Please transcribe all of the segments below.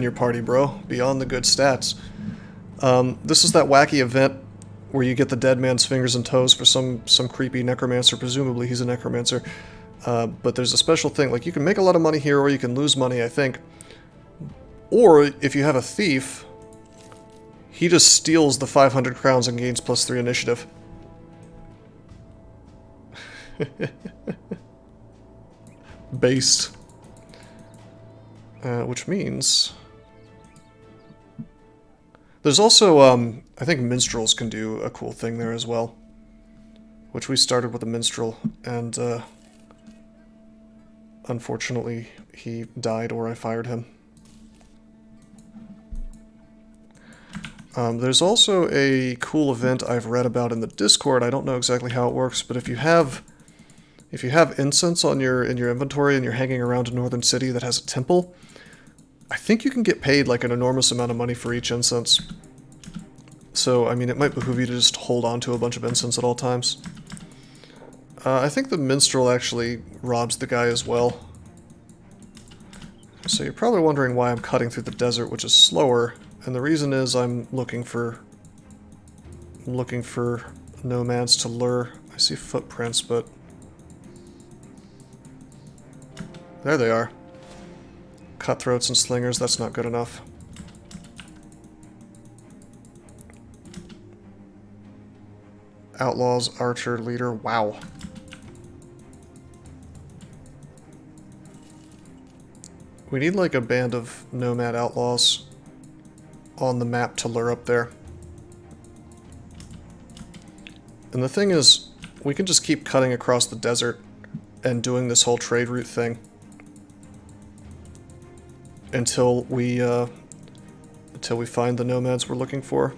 your party, bro. Beyond the good stats. This is that wacky event where you get the dead man's fingers and toes for some creepy necromancer. Presumably he's a necromancer. But there's a special thing. Like, you can make a lot of money here, or you can lose money, I think. Or, if you have a thief, he just steals the 500 crowns and gains +3 initiative. Based. Which means... There's also, I think minstrels can do a cool thing there as well. Which we started with a minstrel, and, unfortunately, he died or I fired him. There's also a cool event I've read about in the Discord. I don't know exactly how it works, but if you have incense on in your inventory and you're hanging around a northern city that has a temple, I think you can get paid like an enormous amount of money for each incense. So, I mean, it might behoove you to just hold on to a bunch of incense at all times. I think the minstrel actually robs the guy as well. So you're probably wondering why I'm cutting through the desert, which is slower. And the reason is I'm looking for nomads to lure. I see footprints, but there they are. Cutthroats and slingers, that's not good enough. Outlaws, archer, leader, wow. We need like a band of nomad outlaws on the map to lure up there. And the thing is, we can just keep cutting across the desert and doing this whole trade route thing until we find the nomads we're looking for.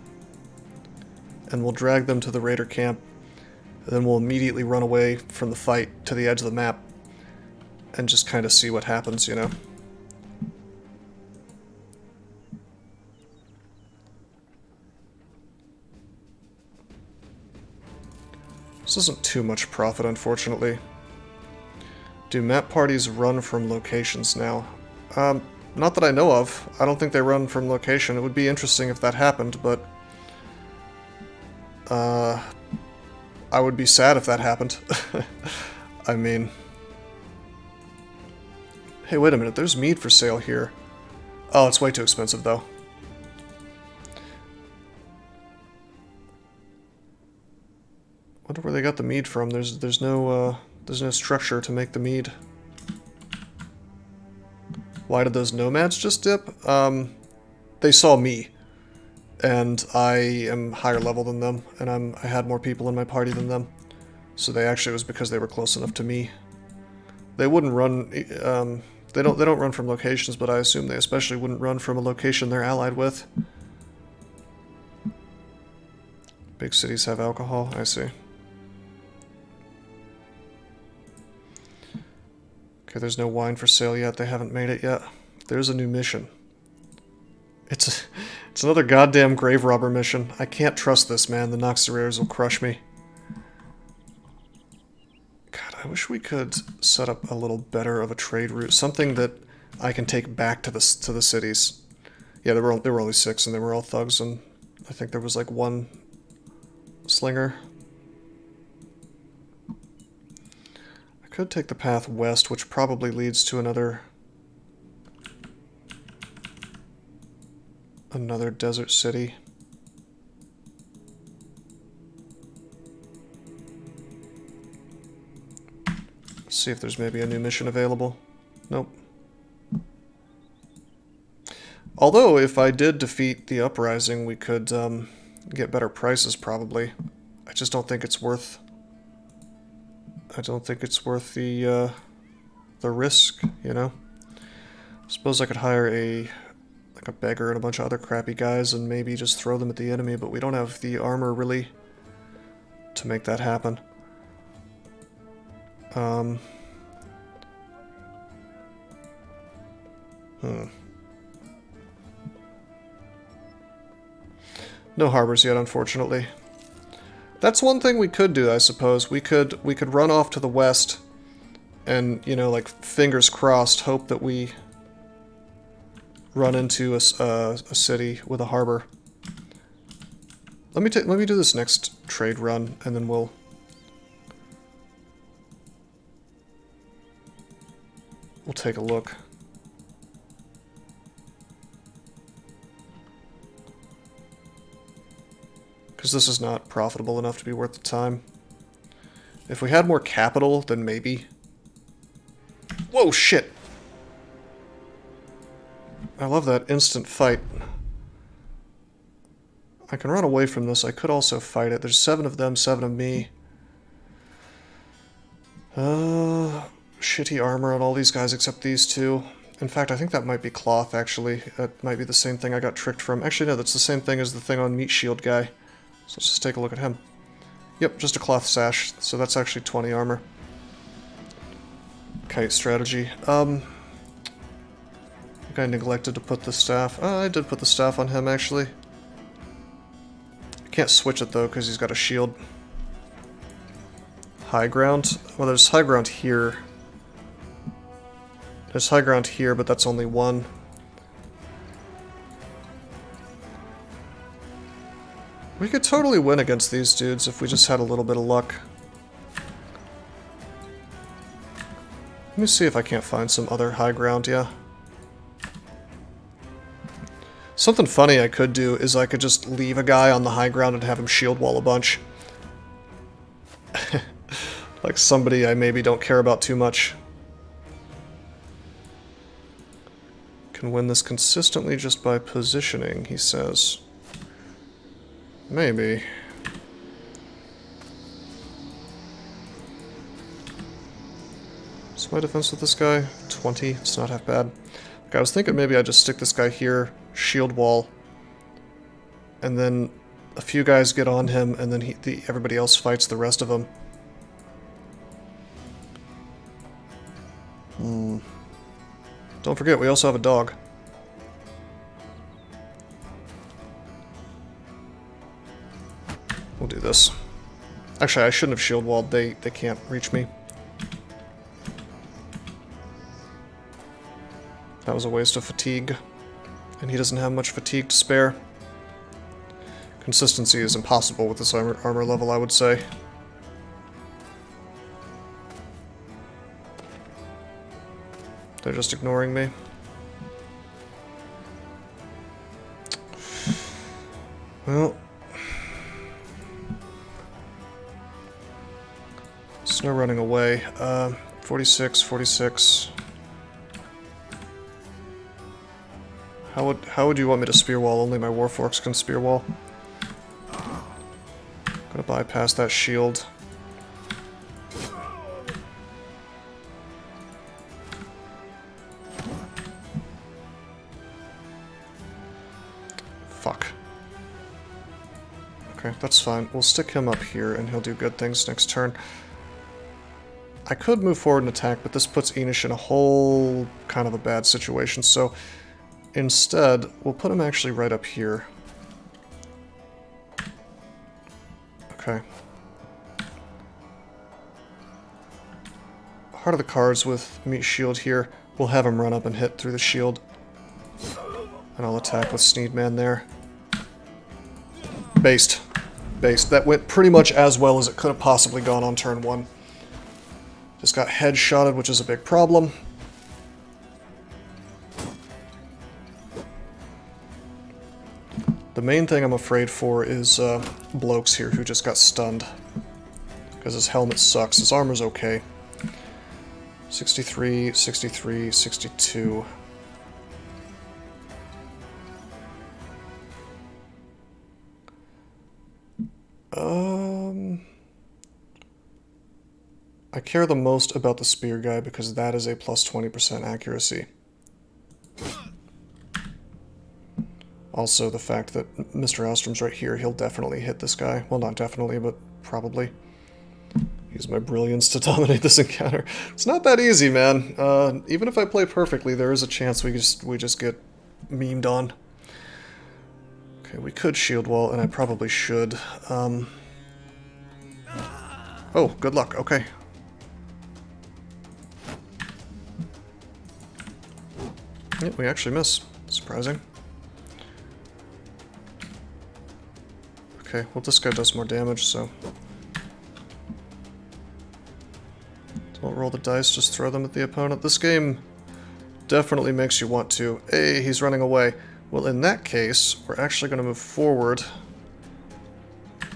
And we'll drag them to the raider camp, and then we'll immediately run away from the fight to the edge of the map and just kind of see what happens, you know? This isn't too much profit, unfortunately. Do map parties run from locations now? Not that I know of. I don't think they run from location. It would be interesting if that happened, but... I would be sad if that happened. I mean... Hey, wait a minute. There's mead for sale here. Oh, it's way too expensive, though. Wonder where they got the mead from. There's no structure to make the mead. Why did those nomads just dip? They saw me, and I am higher level than them, and I had more people in my party than them. So it was because they were close enough to me. They wouldn't run. They don't run from locations, but I assume they especially wouldn't run from a location they're allied with. Big cities have alcohol. I see. Okay, there's no wine for sale yet. They haven't made it yet. There's a new mission. It's another goddamn grave robber mission. I can't trust this, man. The Noxerares will crush me. God, I wish we could set up a little better of a trade route. Something that I can take back to the cities. Yeah, there were only 6, and they were all thugs, and I think there was like 1 slinger. I could take the path west, which probably leads to another desert city. Let's see if there's maybe a new mission available. Nope. Although, if I did defeat the uprising, we could get better prices, probably. I just don't think it's worth... I don't think it's worth the risk, you know? Suppose I could hire a beggar and a bunch of other crappy guys and maybe just throw them at the enemy, but we don't have the armor, really, to make that happen. No harbors yet, unfortunately. That's one thing we could do, I suppose. We could run off to the west and, you know, like, fingers crossed, hope that we run into a city with a harbor. Let me do this next trade run, and then we'll take a look. Because this is not profitable enough to be worth the time. If we had more capital, then maybe. Whoa, shit! I love that instant fight. I can run away from this. I could also fight it. There's 7 of them, 7 of me. Shitty armor on all these guys except these 2. In fact, I think that might be cloth, actually. That might be the same thing I got tricked from. Actually, no, that's the same thing as the thing on Meat Shield guy. So let's just take a look at him. Yep, just a cloth sash. So that's actually 20 armor. Okay, strategy. I think I neglected to put the staff. I did put the staff on him, actually. I can't switch it, though, because he's got a shield. High ground? Well, there's high ground here. There's high ground here, but that's only 1. We could totally win against these dudes if we just had a little bit of luck. Let me see if I can't find some other high ground, yeah. Something funny I could do is I could just leave a guy on the high ground and have him shield wall a bunch. Like somebody I maybe don't care about too much. Can win this consistently just by positioning, he says. Maybe. What's my defense with this guy? 20. It's not half bad. Okay, I was thinking maybe I'd just stick this guy here, shield wall, and then a few guys get on him, and then everybody else fights the rest of them. Don't forget, we also have a dog. We'll do this. Actually, I shouldn't have shield walled. They can't reach me. That was a waste of fatigue. And he doesn't have much fatigue to spare. Consistency is impossible with this armor level, I would say. They're just ignoring me. Well. Snow running away. 46, 46. How would you want me to spear wall? Only my warforks can spear wall. Gonna bypass that shield. Fuck. Okay, that's fine. We'll stick him up here and he'll do good things next turn. I could move forward and attack, but this puts Enish in a whole kind of a bad situation, so instead, we'll put him actually right up here. Okay. Heart of the cards with Meat Shield here. We'll have him run up and hit through the shield. And I'll attack with Sneedman there. Based. Based. That went pretty much as well as it could have possibly gone on turn 1. Just got headshotted, which is a big problem. The main thing I'm afraid for is Blokes here who just got stunned. Because his helmet sucks. His armor's okay. 63, 63, 62. I care the most about the spear guy because that is a plus 20% accuracy. Also, the fact that Mr. Ostrom's right here, he'll definitely hit this guy. Well, not definitely, but probably. Use my brilliance to dominate this encounter. It's not that easy, man. Even if I play perfectly, there is a chance we just get memed on. Okay, we could shield wall, and I probably should. Oh, good luck. Okay. Yeah, we actually miss. Surprising. Okay, well this guy does more damage, so... Don't roll the dice, just throw them at the opponent. This game definitely makes you want to. Hey, he's running away. Well, in that case, we're actually going to move forward.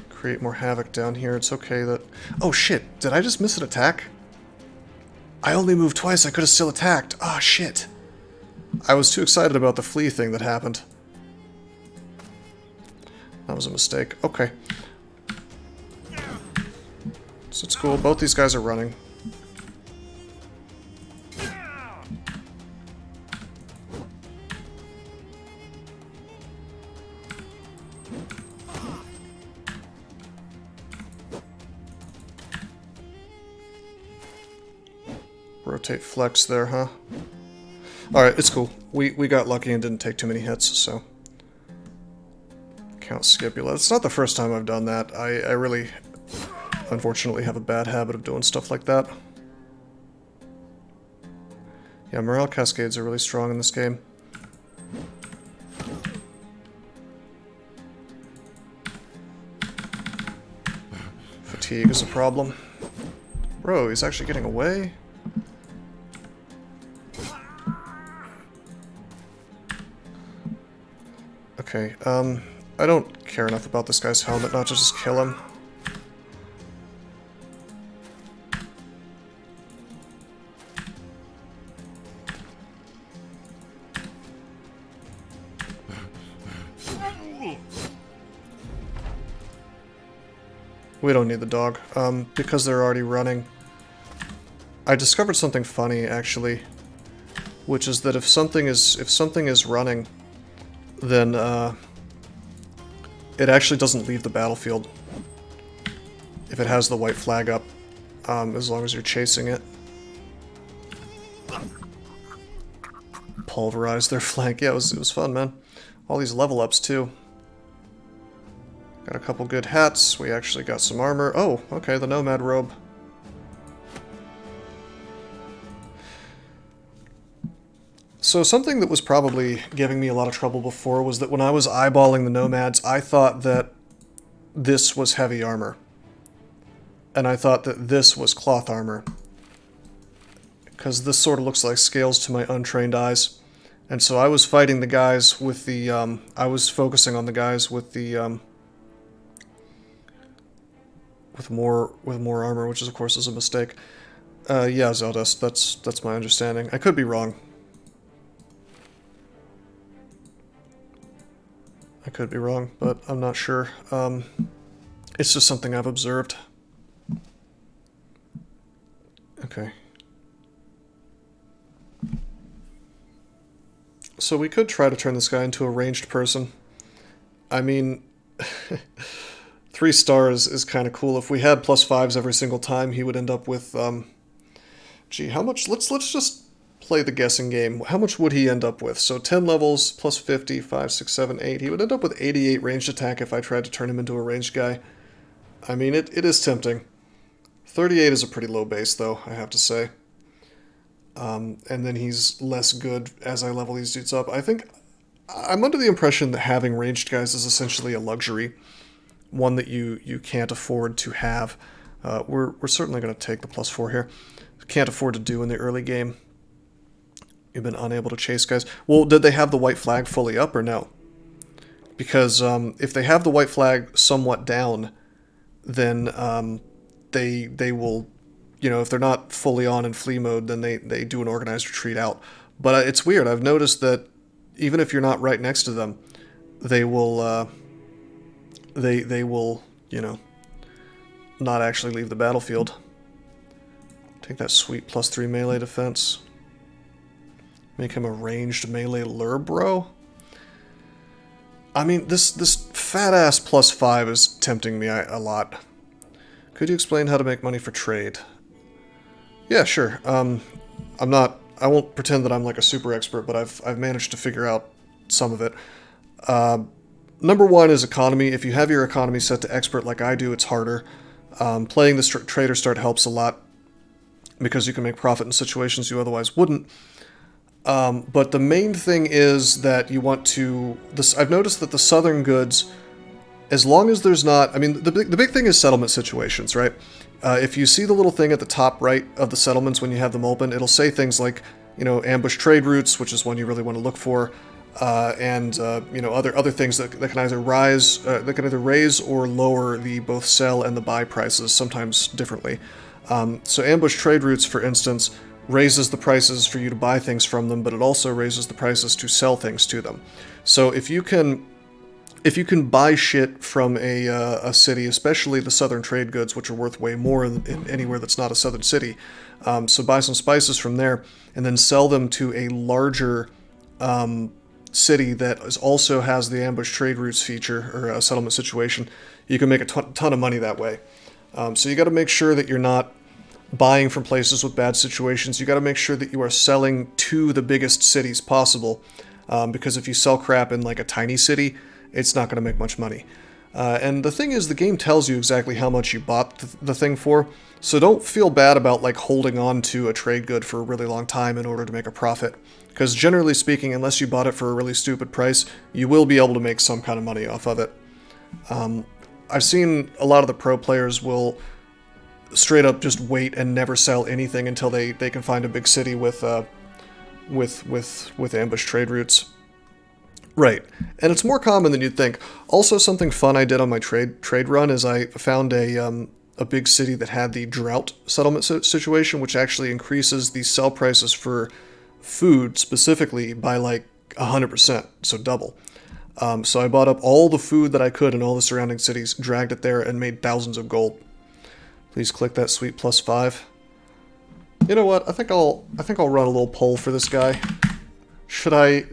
Create more havoc down here. It's okay that... Oh shit, did I just miss an attack? I only moved twice, I could have still attacked. Ah, shit. I was too excited about the flea thing that happened. That was a mistake. Okay. So it's cool, both these guys are running. Rotate flex there, huh? Alright, it's cool. We got lucky and didn't take too many hits, so... Count scipula. It's not the first time I've done that. I really, unfortunately, have a bad habit of doing stuff like that. Yeah, morale cascades are really strong in this game. Fatigue is a problem. Bro, he's actually getting away? Okay, I don't care enough about this guy's helmet not to just kill him. We don't need the dog, because they're already running. I discovered something funny, actually, which is that if something is running, then it actually doesn't leave the battlefield if it has the white flag up, as long as you're chasing it. Pulverize their flank. Yeah, it was fun, man. All these level ups too. Got a couple good hats. We actually got some armor. Oh, okay, the nomad robe. So something that was probably giving me a lot of trouble before was that when I was eyeballing the nomads, I thought that this was heavy armor. And I thought that this was cloth armor. Because this sort of looks like scales to my untrained eyes. And so I was fighting the guys with the, I was focusing on the guys with the, with more armor, which is, of course is a mistake. Yeah, Zeldust, that's my understanding. I could be wrong. I could be wrong, but I'm not sure. It's just something I've observed. Okay. So we could try to turn this guy into a ranged person. I mean, 3 stars is kind of cool. If we had +5s every single time, he would end up with, gee, how much? Let's just play the guessing game. How much would he end up with? So 10 levels, plus 50, 5, 6, 7, 8. He would end up with 88 ranged attack if I tried to turn him into a ranged guy. I mean, it is tempting. 38 is a pretty low base, though, I have to say. And then he's less good as I level these dudes up. I think I'm under the impression that having ranged guys is essentially a luxury. One that you can't afford to have. We're certainly going to take the +4 here. Can't afford to do in the early game. You've been unable to chase guys. Well, did they have the white flag fully up or no? Because if they have the white flag somewhat down, then they will, you know, if they're not fully on in flee mode, then they do an organized retreat out. But it's weird. I've noticed that even if you're not right next to them, they will they will, you know, not actually leave the battlefield. Take that sweet +3 melee defense. Make him a ranged melee lure, bro. I mean, this fat-ass +5 is tempting me a lot. Could you explain how to make money for trade? Yeah, sure. I won't pretend that I'm like a super expert, but I've managed to figure out some of it. Number 1 is economy. If you have your economy set to expert like I do, it's harder. Playing this trader start helps a lot because you can make profit in situations you otherwise wouldn't. But the main thing is that you want to... I've noticed that the southern goods, as long as there's not... I mean, the big thing is settlement situations, right? If you see the little thing at the top right of the settlements when you have them open, it'll say things like, you know, ambush trade routes, which is one you really want to look for, and you know, other things that can either raise or lower the both sell and the buy prices, sometimes differently. So ambush trade routes, for instance, raises the prices for you to buy things from them, but it also raises the prices to sell things to them. So if you can buy shit from a city, especially the southern trade goods, which are worth way more in anywhere that's not a southern city, so buy some spices from there and then sell them to a larger city that also has the ambush trade routes feature or a settlement situation, you can make a ton of money that way. So you got to make sure that you're not buying from places with bad situations. You got to make sure that you are selling to the biggest cities possible, because if you sell crap in like a tiny city, it's not going to make much money. And the thing is, the game tells you exactly how much you bought the thing for, so don't feel bad about like holding on to a trade good for a really long time in order to make a profit. Because generally speaking, unless you bought it for a really stupid price, you will be able to make some kind of money off of it. I've seen a lot of the pro players will straight up just wait and never sell anything until they can find a big city with ambush trade routes. Right, and it's more common than you'd think. Also, something fun I did on my trade run is I found a big city that had the drought settlement situation, which actually increases the sell prices for food specifically by like 100%, so double. So I bought up all the food that I could in all the surrounding cities, dragged it there, and made thousands of gold. Please click that sweet +5. You know what? I think I'll run a little poll for this guy. Should I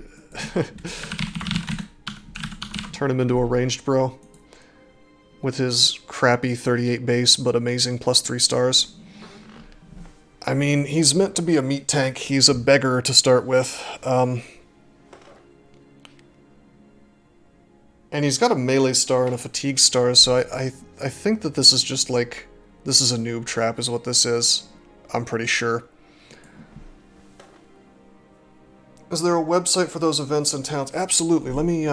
turn him into a ranged bro with his crappy 38 base but amazing +3 stars? I mean, he's meant to be a meat tank. He's a beggar to start with. And he's got a melee star and a fatigue star, so I think that this is just like... This is a noob trap is what this is. I'm pretty sure. Is there a website for those events and towns? Absolutely. Let me, it's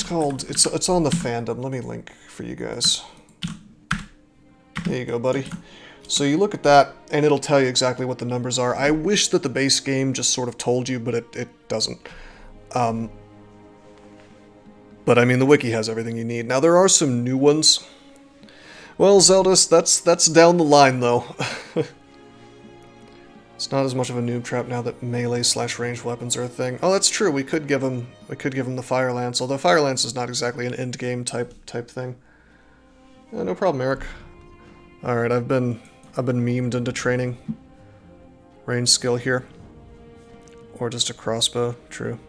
on the fandom. Let me link for you guys. There you go, buddy. So you look at that, and it'll tell you exactly what the numbers are. I wish that the base game just sort of told you, but it doesn't. But I mean, the wiki has everything you need. Now, there are some new ones. Well, Zeldus, that's down the line, though. It's not as much of a noob trap now that melee/ranged weapons are a thing. Oh, that's true. We could give him the Fire Lance, although Fire Lance is not exactly an end game type thing. No problem, Eric. All right, I've been memed into training range skill here, or just a crossbow. True.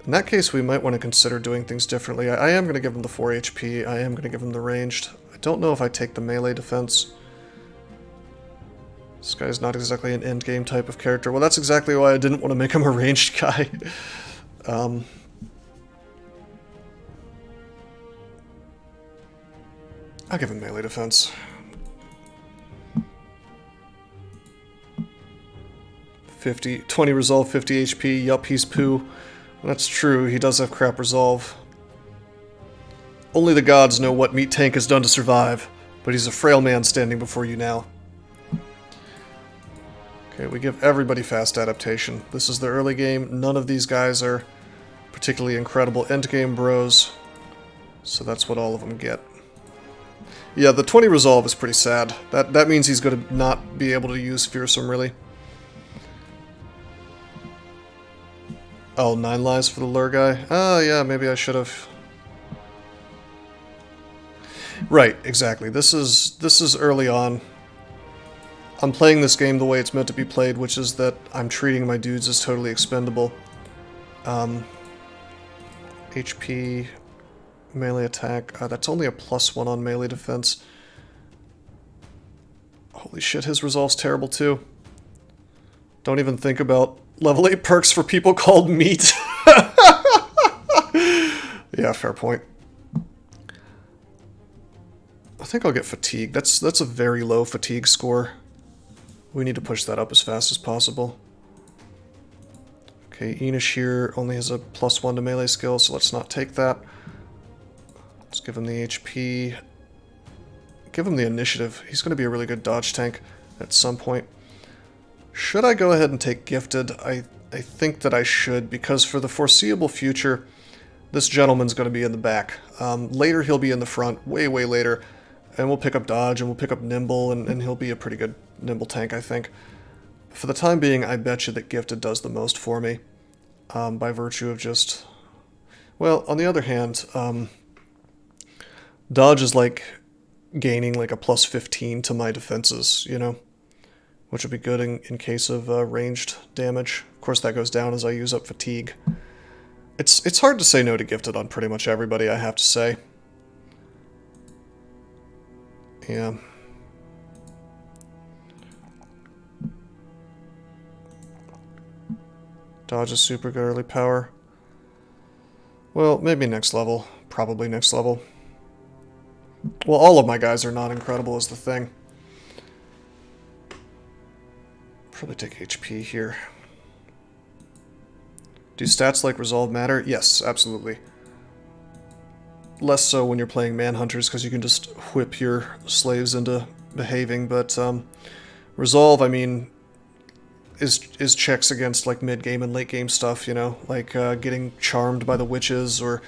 In that case, we might want to consider doing things differently. I am going to give him the 4 HP. I am going to give him the ranged. I don't know if I take the melee defense. This guy's not exactly an endgame type of character. Well, that's exactly why I didn't want to make him a ranged guy. I'll give him melee defense. 20 resolve, 50 HP. Yup, he's poo. That's true, he does have crap resolve. Only the gods know what Meat Tank has done to survive, but he's a frail man standing before you now. Okay, we give everybody fast adaptation. This is the early game. None of these guys are particularly incredible endgame bros, so that's what all of them get. Yeah, the 20 resolve is pretty sad. That means he's going to not be able to use Fearsome, really. Oh, 9 lives for the lure guy? Oh, yeah, maybe I should have. Right, exactly. This is early on. I'm playing this game the way it's meant to be played, which is that I'm treating my dudes as totally expendable. HP, melee attack. That's only a +1 on melee defense. Holy shit, his resolve's terrible too. Don't even think about level 8 perks for people called meat. Yeah, fair point. I think I'll get fatigue. That's a very low fatigue score. We need to push that up as fast as possible. Okay, Enish here only has a +1 to melee skill, so let's not take that. Let's give him the HP. Give him the initiative. He's going to be a really good dodge tank at some point. Should I go ahead and take Gifted? I think that I should, because for the foreseeable future, this gentleman's going to be in the back. Later he'll be in the front, way later, and we'll pick up Dodge and we'll pick up Nimble, and he'll be a pretty good Nimble tank, I think. For the time being, I bet you that Gifted does the most for me, by virtue of just... Well, on the other hand, Dodge is like gaining like a +15 to my defenses, you know? Which would be good in case of ranged damage. Of course, that goes down as I use up fatigue. It's hard to say no to Gifted on pretty much everybody, I have to say. Yeah. Dodge is super good early power. Well, maybe next level. Probably next level. Well, all of my guys are not incredible is the thing. Probably take HP here. Do stats like Resolve matter? Yes, absolutely. Less so when you're playing Manhunters, because you can just whip your slaves into behaving, but Resolve, I mean, is checks against like mid-game and late-game stuff, you know? Like getting charmed by the witches or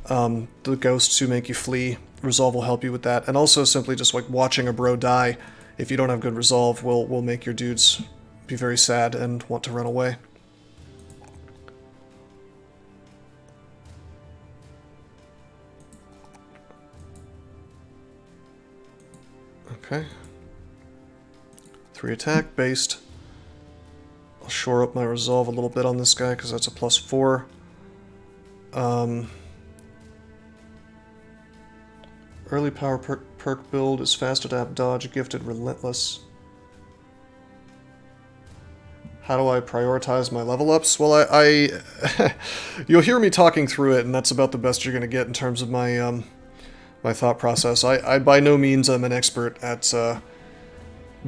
the ghosts who make you flee. Resolve will help you with that. And also simply just like watching a bro die, if you don't have good Resolve, will make your dudes be very sad and want to run away. Okay. 3 attack, based. I'll shore up my Resolve a little bit on this guy because that's a +4. Early power perk build is fast adapt, dodge, gifted, relentless. How do I prioritize my level ups? Well, you'll hear me talking through it, and that's about the best you're going to get in terms of my my thought process. I by no means am an expert at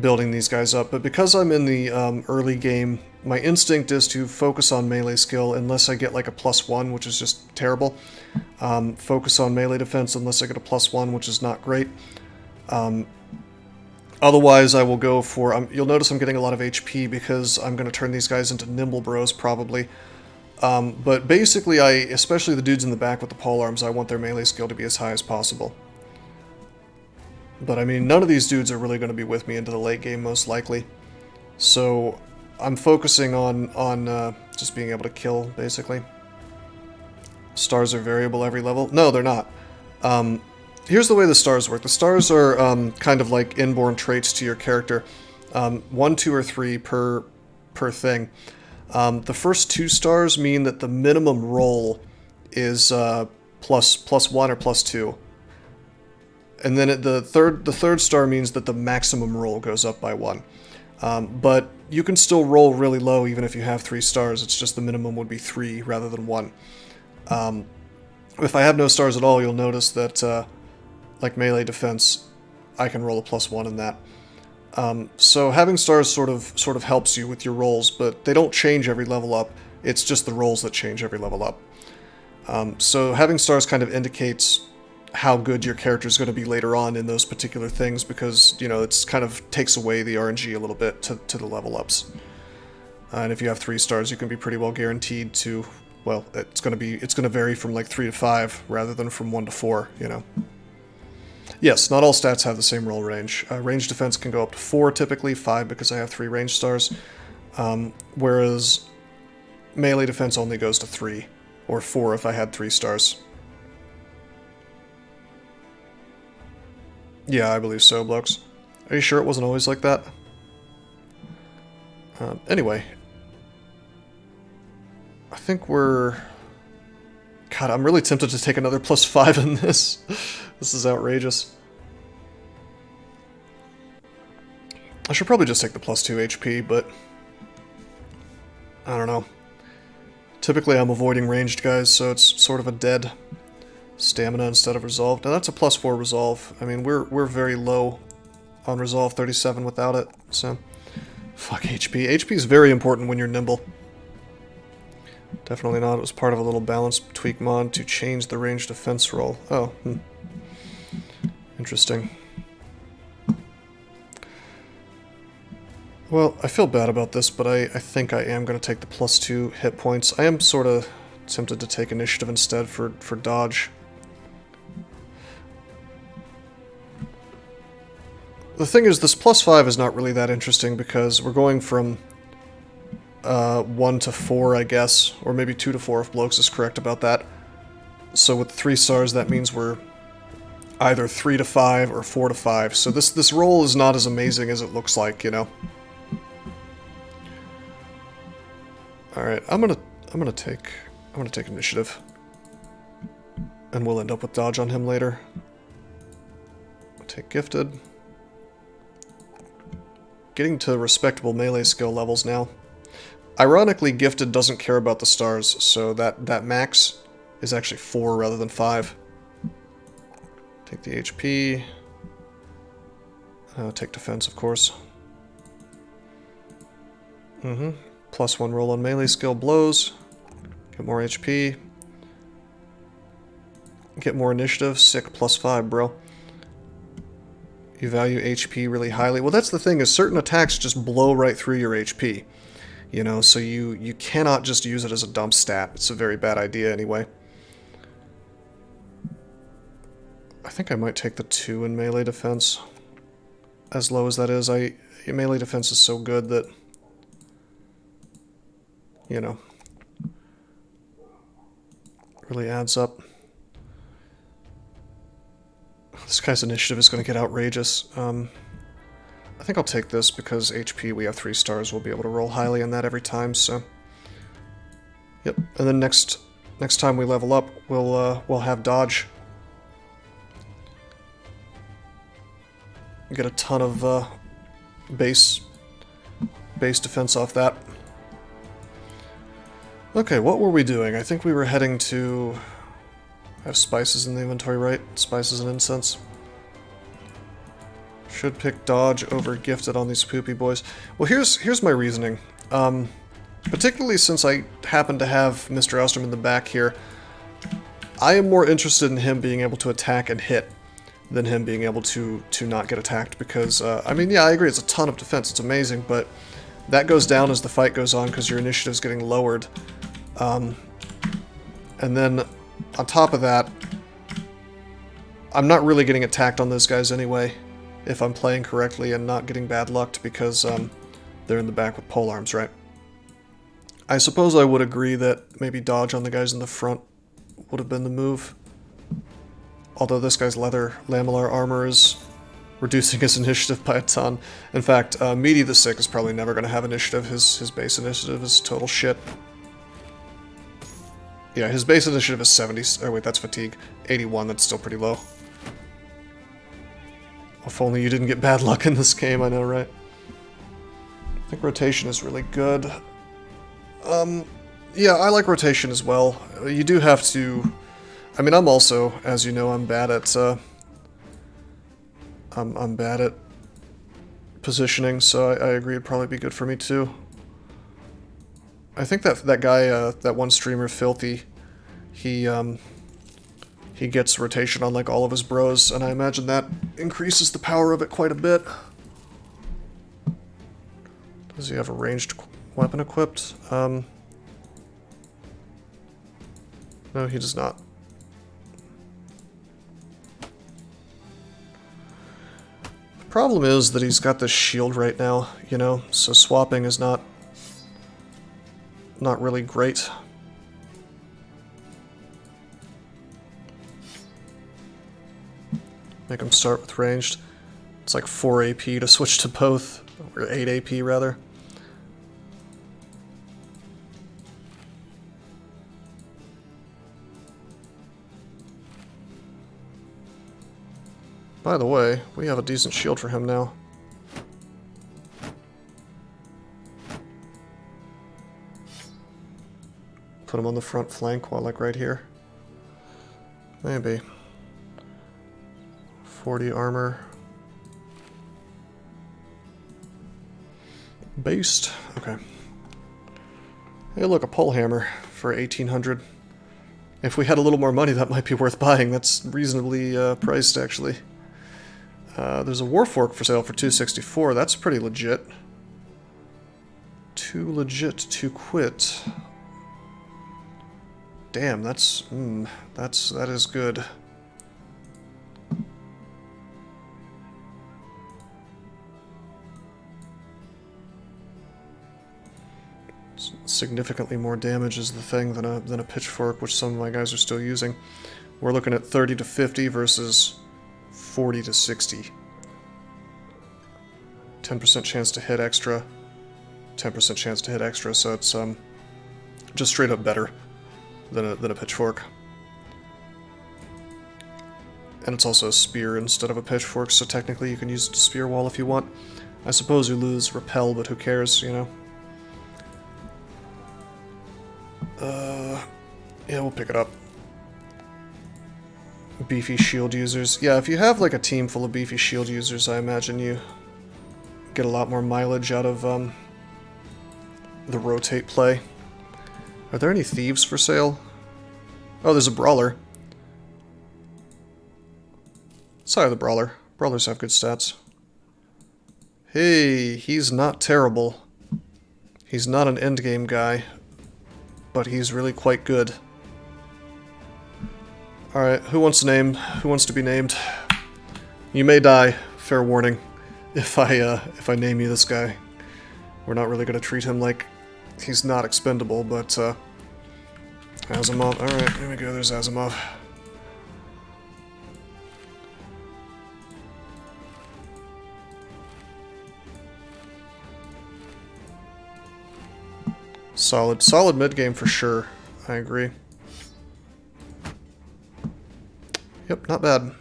building these guys up, but because I'm in the early game, my instinct is to focus on melee skill unless I get like a +1, which is just terrible. Focus on melee defense unless I get a +1, which is not great. Otherwise, I will go for... you'll notice I'm getting a lot of HP because I'm going to turn these guys into nimble bros, probably. But basically, especially the dudes in the back with the polearms, I want their melee skill to be as high as possible. But I mean, none of these dudes are really going to be with me into the late game, most likely. So I'm focusing on just being able to kill, basically. Stars are variable every level. No, they're not. Here's the way the stars work. The stars are kind of like inborn traits to your character. 1, 2, or 3 per thing. The first 2 stars mean that the minimum roll is +1 or +2. And then the third star means that the maximum roll goes up by 1. But you can still roll really low even if you have 3 stars. It's just the minimum would be 3 rather than 1. If I have no stars at all, you'll notice that, like melee defense, I can roll a +1 in that. So having stars sort of helps you with your rolls, but they don't change every level up. It's just the rolls that change every level up. So having stars kind of indicates how good your character is going to be later on in those particular things, because, you know, it's kind of takes away the RNG a little bit to the level ups. And if you have 3 stars, you can be pretty well guaranteed to, well, it's going to vary from like 3 to 5 rather than from 1 to 4, you know. Yes, not all stats have the same roll range. Range defense can go up to 4 typically, 5 because I have 3 range stars, whereas melee defense only goes to 3, or 4 if I had 3 stars. Yeah, I believe so, blokes. Are you sure it wasn't always like that? Anyway. I think we're... God, I'm really tempted to take another +5 in this. This is outrageous. I should probably just take the +2 HP, but... I don't know. Typically I'm avoiding ranged guys, so it's sort of a dead stamina instead of resolve. Now that's a +4 resolve. I mean, we're very low on resolve, 37 without it, so... Fuck HP. HP is very important when you're nimble. Definitely not. It was part of a little balance tweak mod to change the range defense roll. Oh, interesting. Well, I feel bad about this, but I think I am going to take the +2 hit points. I am sort of tempted to take initiative instead for dodge. The thing is, this +5 is not really that interesting because we're going from 1 to 4, I guess, or maybe 2 to 4 if Blokes is correct about that. So with 3 stars, that means we're either 3 to 5 or 4 to 5. So this roll is not as amazing as it looks like, you know. All right, I'm gonna take initiative, and we'll end up with dodge on him later. I'll take gifted. Getting to respectable melee skill levels now. Ironically, gifted doesn't care about the stars, so that max is actually 4 rather than 5. Take the HP. Take defense, of course. +1 roll on melee skill blows. Get more HP. Get more initiative. Sick, +5, bro. You value HP really highly. Well, that's the thing, is certain attacks just blow right through your HP. You know, so you cannot just use it as a dump stat. It's a very bad idea anyway. I think I might take the 2 in melee defense. As low as that is, melee defense is so good that, you know, really adds up. This guy's initiative is going to get outrageous. I think I'll take this because HP, we have 3 stars. We'll be able to roll highly on that every time, so... Yep, and then next time we level up, we'll have dodge. Get a ton of base defense off that. Okay, what were we doing? I think we were heading to... I have spices in the inventory, right? Spices and incense. Should pick dodge over gifted on these poopy boys. Well, here's my reasoning. Particularly since I happen to have Mr. Ostrom in the back here, I am more interested in him being able to attack and hit than him being able to not get attacked, because, I mean, yeah, I agree, it's a ton of defense, it's amazing, but that goes down as the fight goes on because your initiative's getting lowered. And then, on top of that, I'm not really getting attacked on those guys anyway, if I'm playing correctly and not getting bad lucked, because they're in the back with polearms, right? I suppose I would agree that maybe dodge on the guys in the front would have been the move. Although this guy's leather lamellar armor is reducing his initiative by a ton. In fact, Meaty the Sick is probably never going to have initiative. His base initiative is total shit. Yeah, his base initiative is 70... Oh wait, that's fatigue. 81, that's still pretty low. If only you didn't get bad luck in this game, I know, right? I think rotation is really good. Yeah, I like rotation as well. You do have to... I mean, I'm also, as you know, I'm bad at, I'm bad at positioning, so I agree it'd probably be good for me too. I think that guy, that one streamer, Filthy, he gets rotation on, like, all of his bros, and I imagine that increases the power of it quite a bit. Does he have a ranged weapon equipped? No, he does not. The problem is that he's got this shield right now, you know, so swapping is not really great. Make him start with ranged. It's like 4 AP to switch to both, or 8 AP rather. By the way, we have a decent shield for him now. Put him on the front flank while, like, right here. Maybe. 40 armor. Based. Okay. Hey, look, a pole hammer for 1,800. If we had a little more money, that might be worth buying. That's reasonably priced, actually. There's a Warfork for sale for 264. That's pretty legit. Too legit to quit. Damn, that is good. Significantly more damage is the thing than a pitchfork, which some of my guys are still using. We're looking at 30 to 50 versus 40 to 60. 10% chance to hit extra. 10% chance to hit extra, so it's just straight up better than a pitchfork. And it's also a spear instead of a pitchfork, so technically you can use it to spear wall if you want. I suppose you lose repel, but who cares, you know? Yeah, we'll pick it up. Beefy shield users. Yeah, if you have like a team full of beefy shield users, I imagine you get a lot more mileage out of the rotate play. Are there any thieves for sale? Oh, there's a brawler. Sorry, the brawler. Brawlers have good stats. Hey, he's not terrible. He's not an endgame guy, but he's really quite good. Alright, who wants to be named? You may die, fair warning, if I name you this guy. We're not really gonna treat him like he's not expendable, but Asimov. Alright, here we go, there's Asimov. Solid mid-game for sure. I agree. Yep, not bad.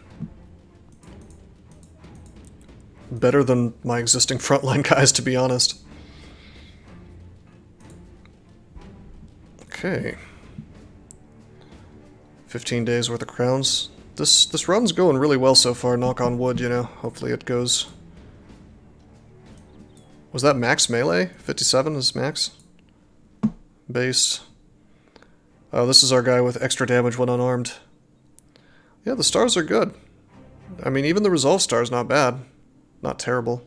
Better than my existing frontline guys, to be honest. Okay. 15 days worth of crowns. This run's going really well so far, knock on wood, you know. Hopefully it goes. Was that max melee? 57 is max? Base. Oh, this is our guy with extra damage when unarmed. Yeah, the stars are good. I mean, even the resolve star is not bad. Not terrible.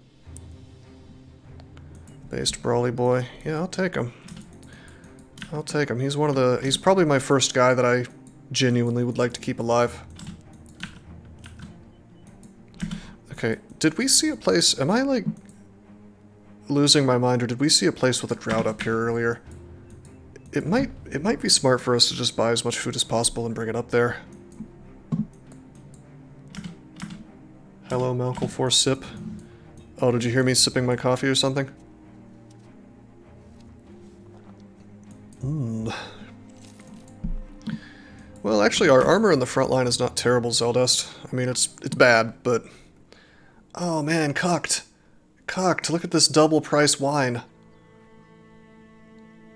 Based Brawly boy. Yeah, I'll take him. I'll take him. He's probably my first guy that I genuinely would like to keep alive. Okay, did we see a place... Am I, like, losing my mind, or did we see a place with a drought up here earlier? It might be smart for us to just buy as much food as possible and bring it up there. Hello, Malcolm Force Sip. Oh, did you hear me sipping my coffee or something? Well, actually, our armor in the front line is not terrible, Zeldust. I mean, it's bad, but... Oh, man, cucked. Cucked, look at this double price wine.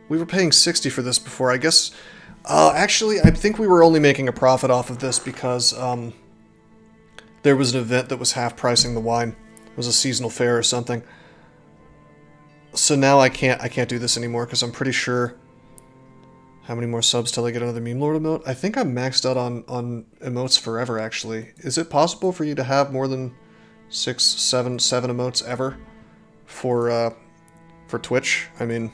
We were paying 60 for this before, I guess... actually, I think we were only making a profit off of this because, there was an event that was half-pricing the wine. It was a seasonal fair or something. So now I can't do this anymore because I'm pretty sure... How many more subs till I get another Meme Lord emote? I think I'm maxed out on emotes forever, actually. Is it possible for you to have more than 7 emotes ever for Twitch? I mean,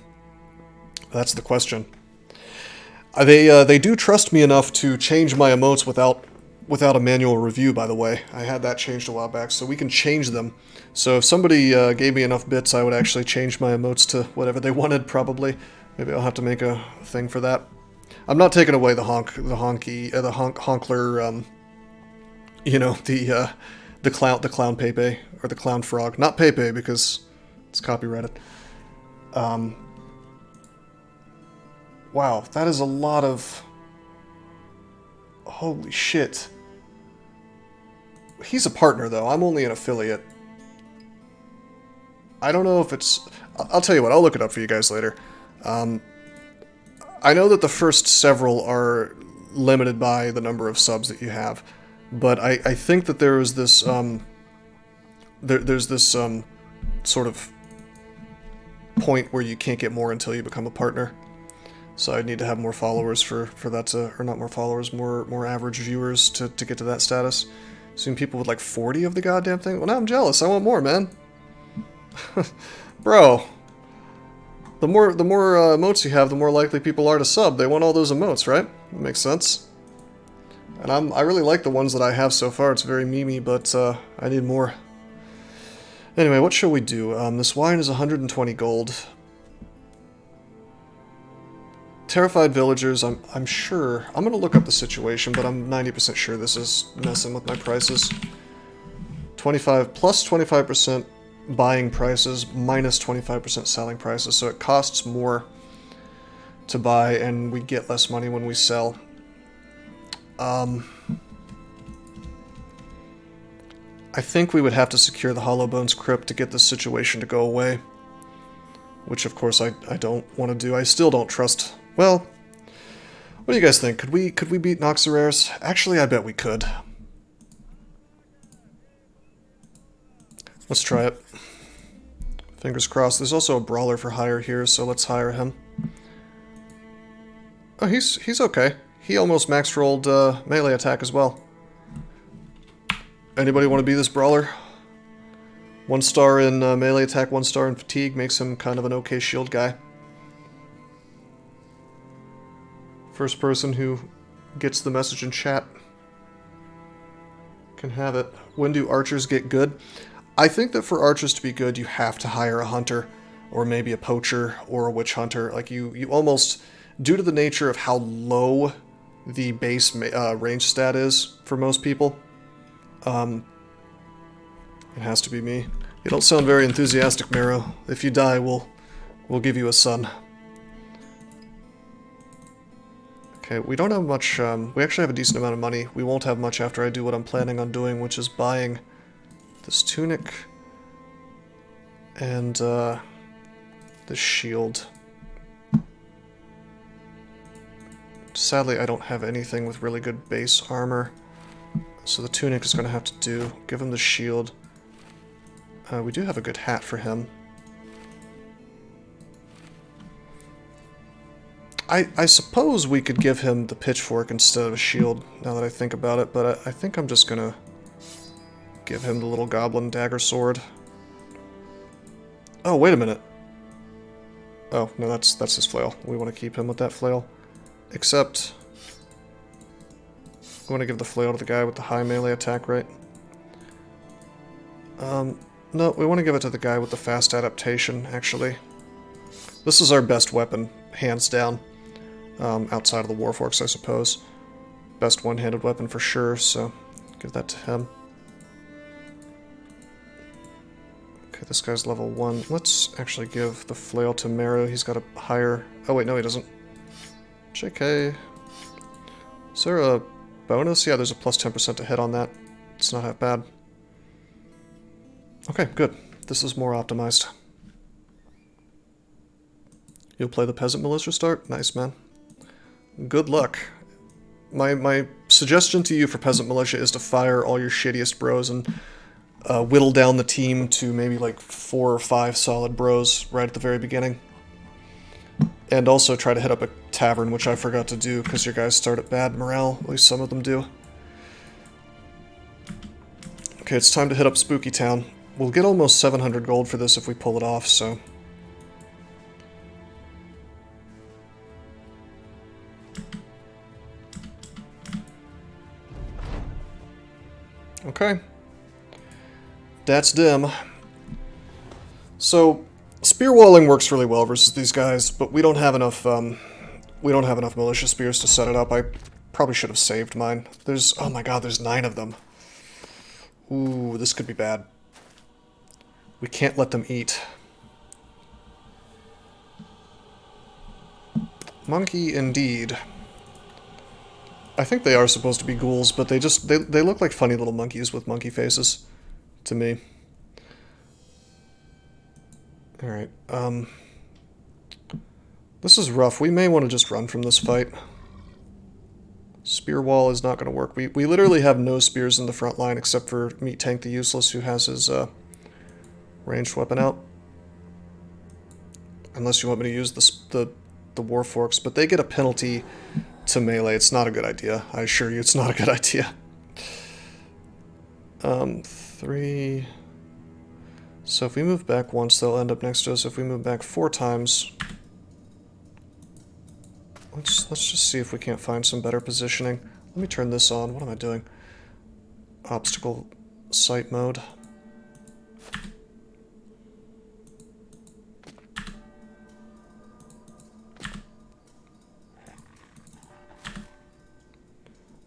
that's the question. They do trust me enough to change my emotes without a manual review, by the way. I had that changed a while back, so we can change them. So if somebody gave me enough bits, I would actually change my emotes to whatever they wanted, probably. Maybe I'll have to make a thing for that. I'm not taking away the honkler, you know, the clown Pepe, or the clown frog. Not Pepe, because it's copyrighted. Wow, that is a lot of... Holy shit. He's a partner, though. I'm only an affiliate. I don't know if it's... I'll tell you what, I'll look it up for you guys later. I know that the first several are limited by the number of subs that you have, but I think that there is this, there's this, sort of point where you can't get more until you become a partner. So I need to have more followers for that to, or not more followers, more average viewers to get to that status. Seeing people with like 40 of the goddamn thing. Well, now I'm jealous. I want more, man. Bro. The more emotes you have, the more likely people are to sub. They want all those emotes, right? That makes sense. And I really like the ones that I have so far. It's very memey, but I need more. Anyway, what shall we do? This wine is 120 gold. Terrified villagers, I'm sure. I'm going to look up the situation, but I'm 90% sure this is messing with my prices. 25 plus 25% buying prices, minus 25% selling prices, so it costs more to buy, and we get less money when we sell. I think we would have to secure the Hollowbones Crypt to get this situation to go away. Which, of course, I don't want to do. I still don't trust... Well, what do you guys think? Could we beat Noxerares? Actually, I bet we could. Let's try it. Fingers crossed. There's also a brawler for hire here, so let's hire him. Oh, he's okay. He almost max rolled melee attack as well. Anybody want to be this brawler? 1 star in melee attack, 1 star in fatigue makes him kind of an okay shield guy. First person who gets the message in chat can have it. When do archers get good? I think that for archers to be good, you have to hire a hunter, or maybe a poacher, or a witch hunter. Like, you almost, due to the nature of how low the base range stat is for most people, it has to be me. You don't sound very enthusiastic, Mero. If you die, we'll give you a son. Okay, we don't have much, we actually have a decent amount of money. We won't have much after I do what I'm planning on doing, which is buying this tunic and this shield. Sadly, I don't have anything with really good base armor, so the tunic is going to have to do. Give him the shield. We do have a good hat for him. I suppose we could give him the pitchfork instead of a shield, now that I think about it, but I think I'm just gonna give him the little goblin dagger sword. Oh, wait a minute. Oh, no, that's his flail. We want to keep him with that flail. Except, we want to give the flail to the guy with the high melee attack, right? No, we want to give it to the guy with the fast adaptation, actually. This is our best weapon, hands down. Outside of the Warforks, I suppose. Best one-handed weapon for sure, so give that to him. Okay, this guy's level 1. Let's actually give the flail to Mero. He's got a higher... Oh wait, no he doesn't. JK. Is there a bonus? Yeah, there's a plus 10% to hit on that. It's not half bad. Okay, good. This is more optimized. You'll play the Peasant Militia start? Nice, man. Good luck. My suggestion to you for Peasant Militia is to fire all your shittiest bros and whittle down the team to maybe like 4 or 5 solid bros right at the very beginning. And also try to hit up a tavern, which I forgot to do because your guys start at bad morale. At least some of them do. Okay, it's time to hit up Spooky Town. We'll get almost 700 gold for this if we pull it off, so... Okay. That's dim. So, spear walling works really well versus these guys, but we don't have enough, militia spears to set it up. I probably should have saved mine. There's, oh my god, there's 9 of them. Ooh, this could be bad. We can't let them eat. Monkey indeed. I think they are supposed to be ghouls, but they look like funny little monkeys with monkey faces to me. Alright, this is rough. We may want to just run from this fight. Spear wall is not going to work. We literally have no spears in the front line except for Meat Tank the Useless, who has his ranged weapon out. Unless you want me to use the war forks, but they get a penalty to melee. It's not a good idea. I assure you, it's not a good idea. 3. So if we move back once, they'll end up next to us. If we move back 4 times, let's just see if we can't find some better positioning. Let me turn this on. What am I doing? Obstacle sight mode.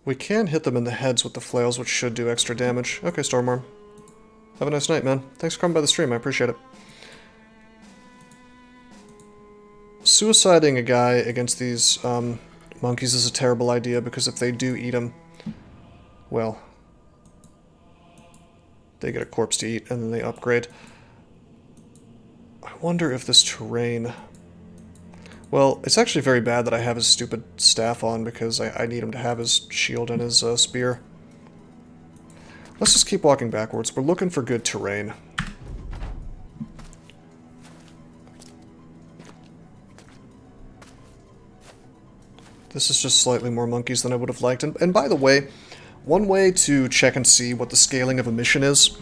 We can hit them in the heads with the flails, which should do extra damage. Okay, Stormworm. Have a nice night, man. Thanks for coming by the stream. I appreciate it. Suiciding a guy against these monkeys is a terrible idea, because if they do eat him, well, they get a corpse to eat, and then they upgrade. I wonder if this terrain... Well, it's actually very bad that I have his stupid staff on, because I need him to have his shield and his spear. Let's just keep walking backwards. We're looking for good terrain. This is just slightly more monkeys than I would have liked. And by the way, one way to check and see what the scaling of a mission is,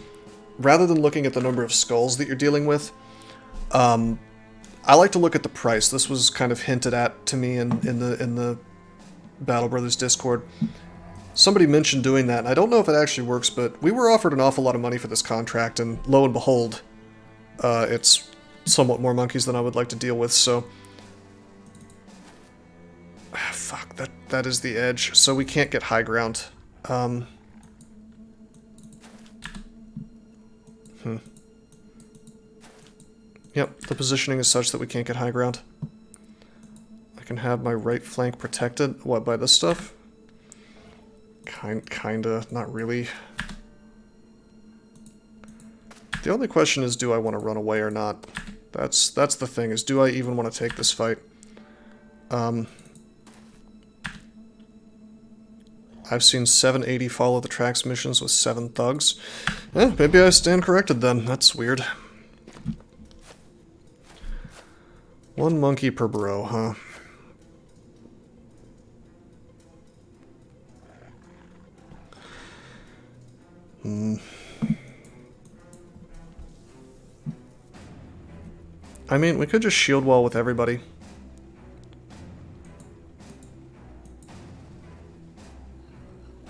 rather than looking at the number of skulls that you're dealing with, I like to look at the price. This was kind of hinted at to me in the Battle Brothers Discord. Somebody mentioned doing that, and I don't know if it actually works, but we were offered an awful lot of money for this contract, and lo and behold, it's somewhat more monkeys than I would like to deal with, so... fuck, that is the edge, so we can't get high ground. Yep, the positioning is such that we can't get high ground. I can have my right flank protected. What, by this stuff? Kinda, not really. The only question is, do I want to run away or not? That's the thing, is do I even want to take this fight? I've seen 780 follow the tracks missions with 7 thugs. Maybe I stand corrected then. That's weird. 1 monkey per bro, huh? I mean, we could just shield wall with everybody.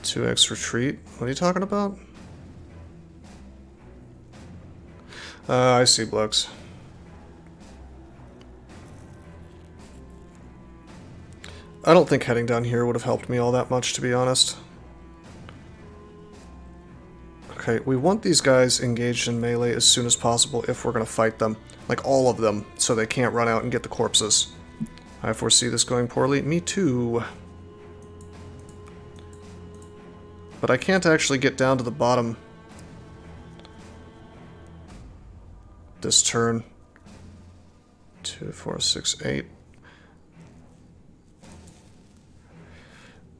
"2x retreat? What are you talking about?" I see, blokes. I don't think heading down here would have helped me all that much, to be honest. Okay, we want these guys engaged in melee as soon as possible if we're going to fight them. Like, all of them, so they can't run out and get the corpses. I foresee this going poorly. Me too. But I can't actually get down to the bottom this turn. 2, 4, 6, 8.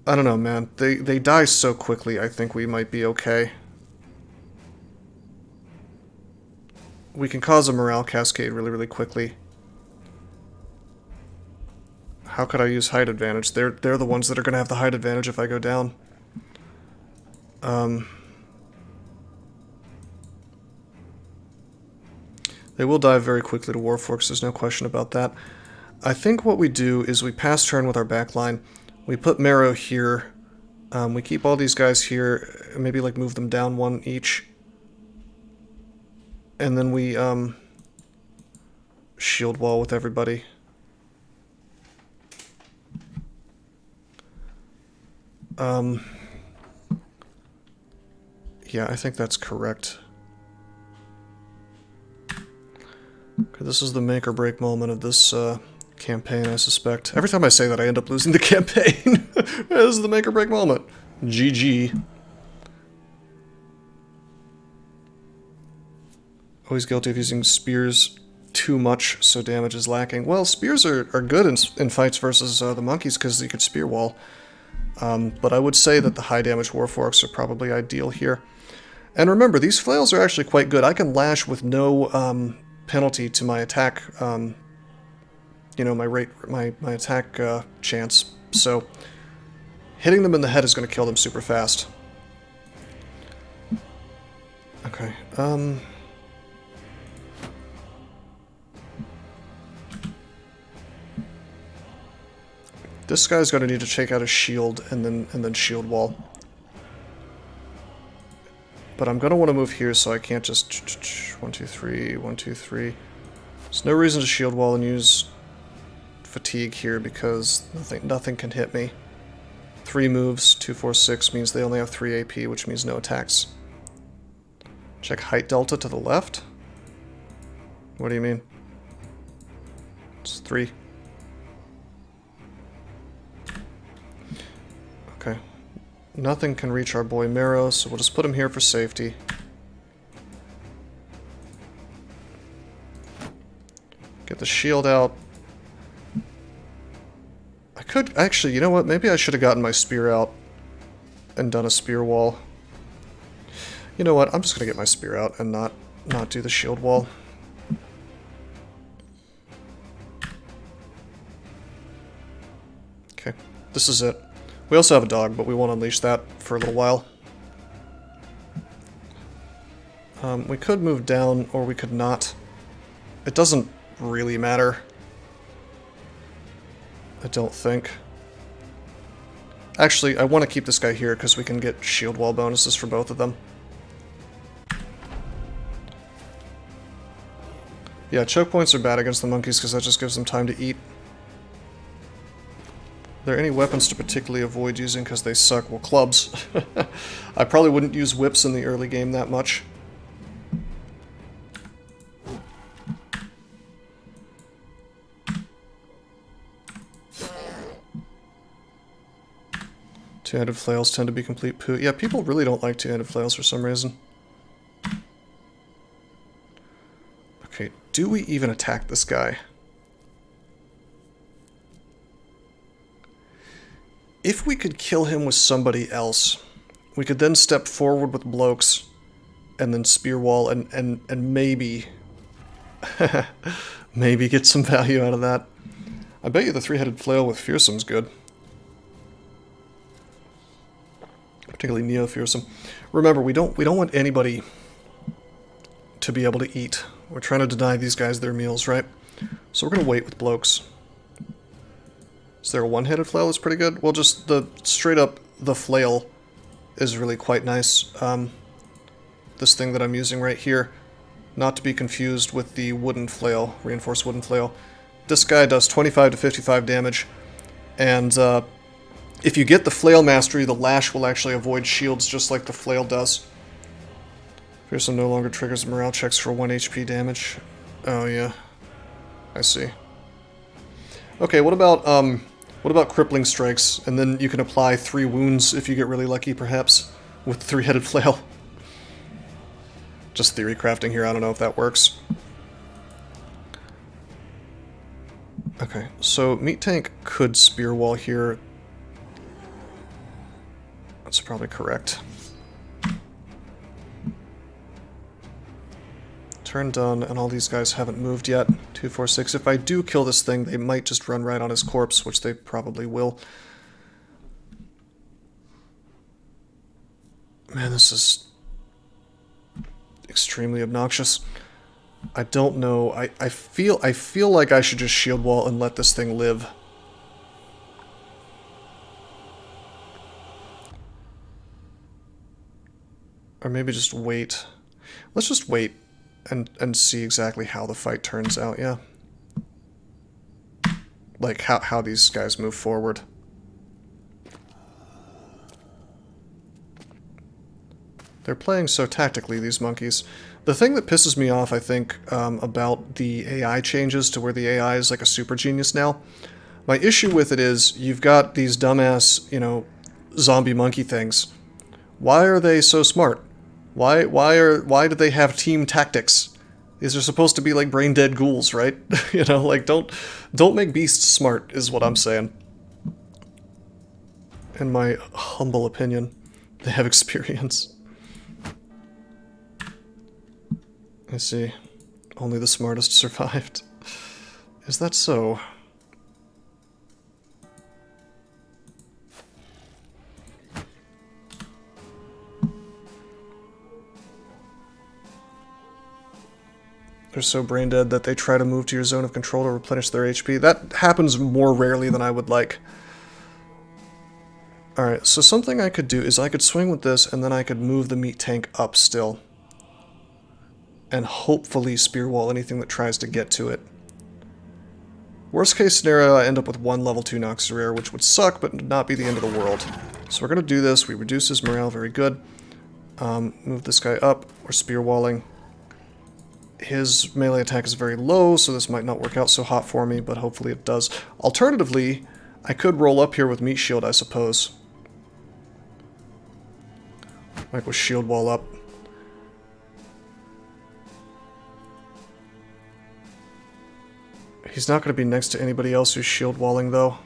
I don't know, man. They die so quickly, I think we might be okay. We can cause a morale cascade really, really quickly. How could I use height advantage? They're the ones that are going to have the height advantage if I go down. They will die very quickly to Warforks, there's no question about that. I think what we do is we pass turn with our backline. We put Marrow here. We keep all these guys here. Maybe like move them down 1 each. And then we shield wall with everybody. Yeah, I think that's correct. Okay, this is the make or break moment of this campaign, I suspect. Every time I say that, I end up losing the campaign. This is the make or break moment. GG. Always guilty of using spears too much, so damage is lacking. Well, spears are good in fights versus the monkeys, because you can spear wall. But I would say that the high damage Warforks are probably ideal here. And remember, these flails are actually quite good. I can lash with no penalty to my attack you know, my attack chance. So hitting them in the head is going to kill them super fast. Okay. This guy's going to need to take out a shield and then shield wall. But I'm going to want to move here, so I can't just 1, 2, 3, 1, 2, 3. There's no reason to shield wall and use fatigue here because nothing can hit me. 3 moves, 2, 4, 6 means they only have 3 AP, which means no attacks. Check height delta to the left. What do you mean? It's 3. Okay. Nothing can reach our boy Monero, so we'll just put him here for safety. Get the shield out. I could, actually, you know what? Maybe I should have gotten my spear out and done a spear wall. You know what? I'm just going to get my spear out and not do the shield wall. Okay, this is it. We also have a dog, but we won't unleash that for a little while. We could move down, or we could not. It doesn't really matter. I don't think. Actually, I want to keep this guy here because we can get shield wall bonuses for both of them. Yeah, choke points are bad against the monkeys because that just gives them time to eat. Are there any weapons to particularly avoid using because they suck? Well, clubs. I probably wouldn't use whips in the early game that much. Two-handed flails tend to be complete poo. Yeah, people really don't like two-handed flails for some reason. Okay, do we even attack this guy? If we could kill him with somebody else, we could then step forward with blokes and then spear wall and maybe maybe get some value out of that. I bet you the three-headed flail with fearsome's good. Particularly neo-fearsome. Remember, we don't want anybody to be able to eat. We're trying to deny these guys their meals, right? So we're gonna wait with blokes. Is there a one-headed flail that's pretty good? Well, just the straight up the flail is really quite nice. This thing that I'm using right here, not to be confused with the wooden flail, reinforced wooden flail. This guy does 25 to 55 damage, and if you get the flail mastery, the lash will actually avoid shields just like the flail does. Fearsome no longer triggers morale checks for 1 HP damage. Oh yeah, I see. Okay, what about crippling strikes? And then you can apply 3 wounds if you get really lucky, perhaps, with the three-headed flail. Just theory crafting here, I don't know if that works. Okay, so Meat Tank could spear wall here. That's probably correct. Turn done, and all these guys haven't moved yet. 2, 4, 6. If I do kill this thing, they might just run right on his corpse, which they probably will. Man, this is extremely obnoxious. I don't know. I feel like I should just shield wall and let this thing live. Or maybe just wait. Let's just wait and see exactly how the fight turns out, yeah. Like how these guys move forward. They're playing so tactically, these monkeys. The thing that pisses me off, I think, about the AI changes to where the AI is like a super genius now. My issue with it is you've got these dumbass, you know, zombie monkey things. Why are they so smart? Why do they have team tactics? These are supposed to be like brain dead ghouls, right? You know, like don't make beasts smart is what I'm saying. In my humble opinion, they have experience. I see. Only the smartest survived. Is that so? so brain dead that they try to move to your zone of control to replenish their HP. That happens more rarely than I would like. Alright, so something I could do is I could swing with this, and then I could move the meat tank up still. And hopefully spear wall anything that tries to get to it. Worst case scenario, I end up with one level 2 Noxerare, which would suck, but not be the end of the world. So we're going to do this. We reduce his morale, very good. Move this guy up. We're spear walling. His melee attack is very low, so this might not work out so hot for me, but hopefully it does. Alternatively, I could roll up here with meat shield, I suppose. Like with shield wall up. He's not going to be next to anybody else who's shield walling, though.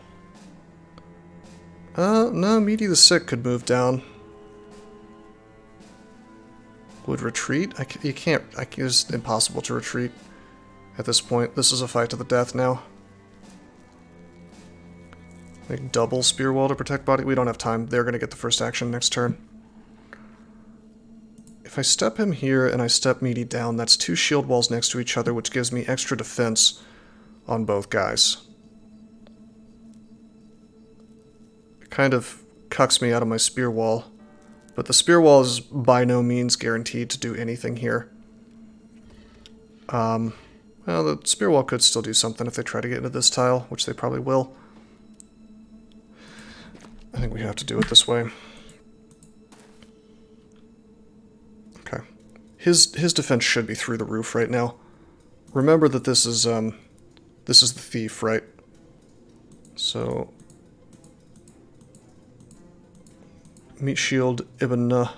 No, Meaty the Sick could move down. Would retreat? You can't. It's impossible to retreat at this point. This is a fight to the death now. Like double spear wall to protect body. We don't have time. They're going to get the first action next turn. If I step him here and I step Meaty down, that's 2 shield walls next to each other, which gives me extra defense on both guys. It kind of cucks me out of my spear wall. But the spear wall is by no means guaranteed to do anything here. Well, the spear wall could still do something if they try to get into this tile, which they probably will. I think we have to do it this way. Okay. His defense should be through the roof right now. Remember that this is the thief, right? So Meat Shield, Ibn.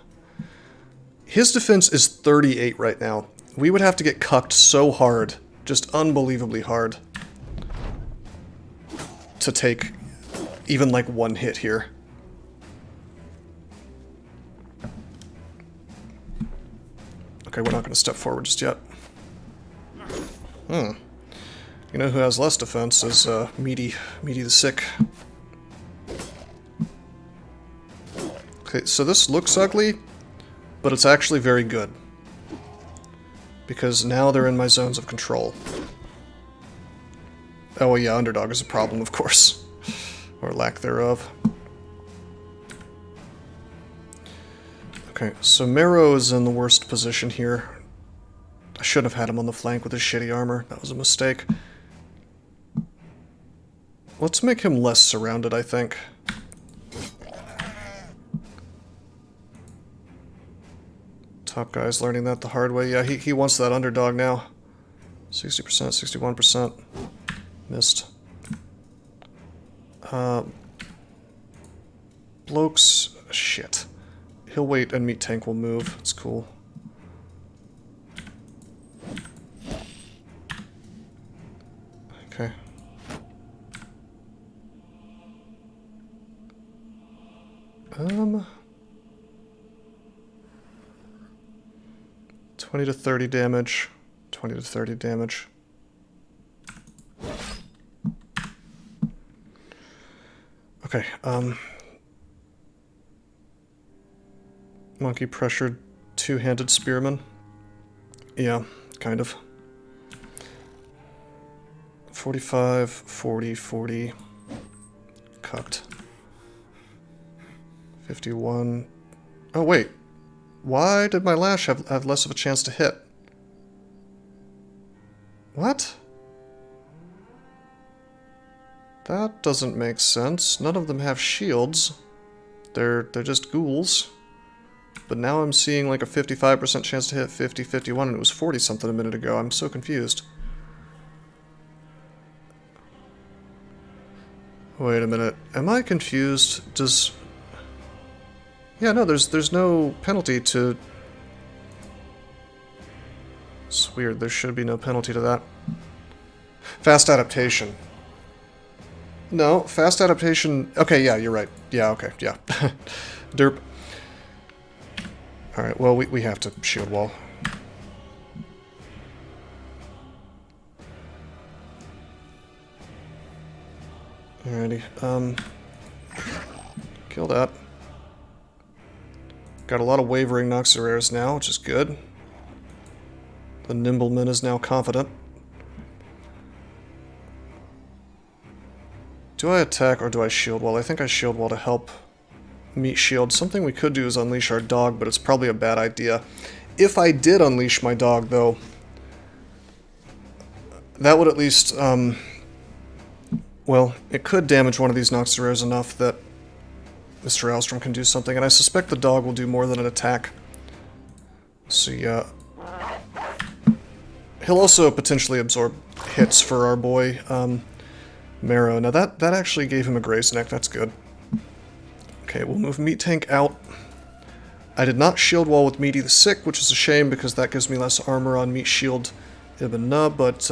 His defense is 38 right now. We would have to get cucked so hard, just unbelievably hard, to take even like one hit here. Okay, we're not going to step forward just yet. You know who has less defense is Meaty the Sick. Okay, so this looks ugly, but it's actually very good. Because now they're in my zones of control. Oh, well, yeah, underdog is a problem, of course. Or lack thereof. Okay, so Mero is in the worst position here. I shouldn't have had him on the flank with his shitty armor. That was a mistake. Let's make him less surrounded, I think. Top guy's learning that the hard way. Yeah, he wants that underdog now. 60%, 61%. Missed. Blokes... Shit. He'll wait and meat tank will move. It's cool. Okay. Um... 20 to 30 damage. 20 to 30 damage. Okay, Monkey pressured two-handed spearman. Yeah, kind of. 45, 40, 40. Cucked. 51. Oh, wait. Why did my lash have less of a chance to hit? What? That doesn't make sense. None of them have shields. They're just ghouls. But now I'm seeing like a 55% chance to hit 50, 51, and it was 40 something a minute ago. I'm so confused. Wait a minute. Am I confused? Does... Yeah, no, there's no penalty to... It's weird, there should be no penalty to that. Fast adaptation. No, fast adaptation... Okay, yeah, you're right. Yeah, okay, yeah. Derp. Alright, well, we have to shield wall. Alrighty, kill that. Got a lot of wavering Noxerares now, which is good. The Nimbleman is now confident. Do I attack or do I shield wall? I think I shield wall to help meet shield. Something we could do is unleash our dog, but it's probably a bad idea. If I did unleash my dog, though, that would at least, well, it could damage one of these Noxerares enough that Mr. Alstrom can do something, and I suspect the dog will do more than an attack. So yeah. He'll also potentially absorb hits for our boy, Marrow. Now that actually gave him a graze neck, that's good. Okay, we'll move Meat Tank out. I did not shield wall with Meaty the Sick, which is a shame because that gives me less armor on Meat Shield Ibn Nub, but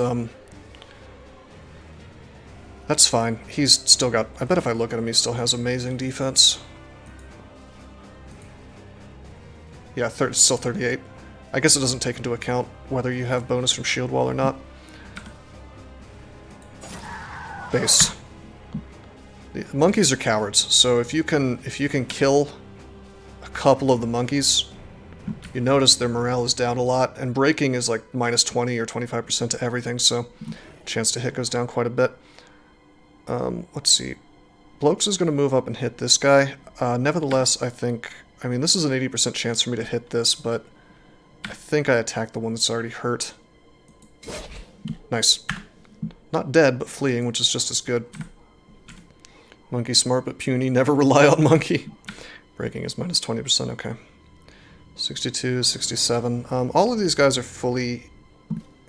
that's fine. He's still got... I bet if I look at him, he still has amazing defense. Yeah, still 38. I guess it doesn't take into account whether you have bonus from shield wall or not. Base. The monkeys are cowards, so if you can kill a couple of the monkeys, you notice their morale is down a lot, and breaking is like minus 20 or 25% to everything, so chance to hit goes down quite a bit. Let's see. Blokes is going to move up and hit this guy. Nevertheless, I think... I mean, this is an 80% chance for me to hit this, but I think I attacked the one that's already hurt. Nice. Not dead, but fleeing, which is just as good. Monkey smart but puny. Never rely on monkey. Breaking is minus 20%, okay. 62, 67. All of these guys are fully,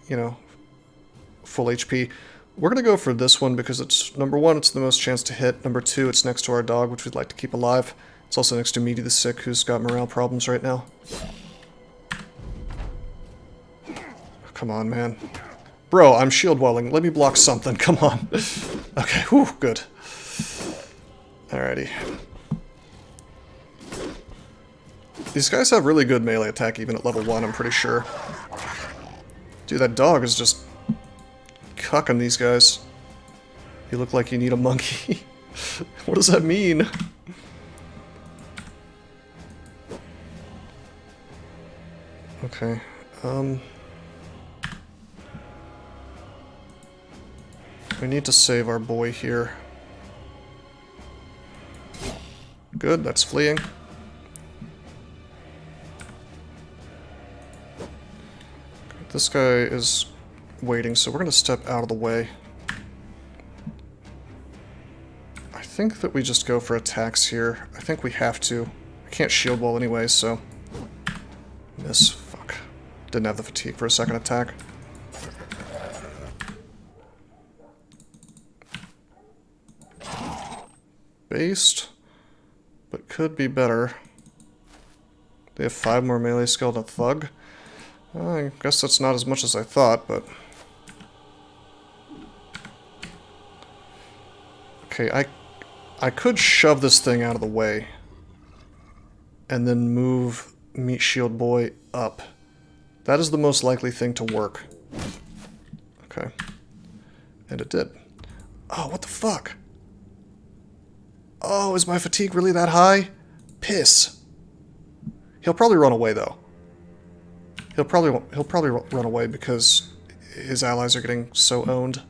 you know, full HP. We're going to go for this one because it's, number one, it's the most chance to hit. Number two, it's next to our dog, which we'd like to keep alive. It's also next to Meaty the Sick, who's got morale problems right now. Come on, man. Bro, I'm shield walling. Let me block something. Come on. Okay, whew, good. Alrighty. These guys have really good melee attack even at level 1, I'm pretty sure. Dude, that dog is just cucking these guys. You look like you need a monkey. What does that mean? Okay, we need to save our boy here. Good, that's fleeing. This guy is waiting, so we're going to step out of the way. I think that we just go for attacks here. I think we have to. I can't shield wall anyway, so... Miss. Fuck. Didn't have the fatigue for a second attack. Based, but could be better. They have 5 more melee skill than Thug. I guess that's not as much as I thought, but... Okay, I could shove this thing out of the way. And then move Meat Shield Boy up. That is the most likely thing to work. Okay. And it did. Oh, what the fuck? Oh, is my fatigue really that high? Piss. He'll probably run away, though. He'll probably run away because his allies are getting so owned.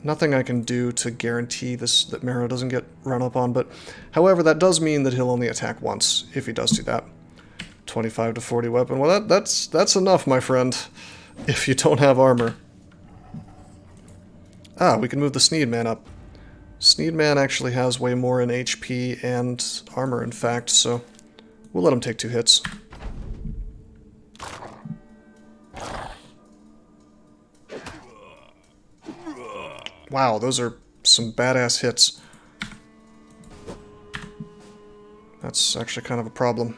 Nothing I can do to guarantee that Marrow doesn't get run up on, but however, that does mean that he'll only attack once if he does do that. 25 to 40 weapon. Well, that's enough, my friend, if you don't have armor. Ah, we can move the Sneed Man up. Sneed Man actually has way more in HP and armor, in fact, so we'll let him take 2 hits. Wow, those are some badass hits. That's actually kind of a problem.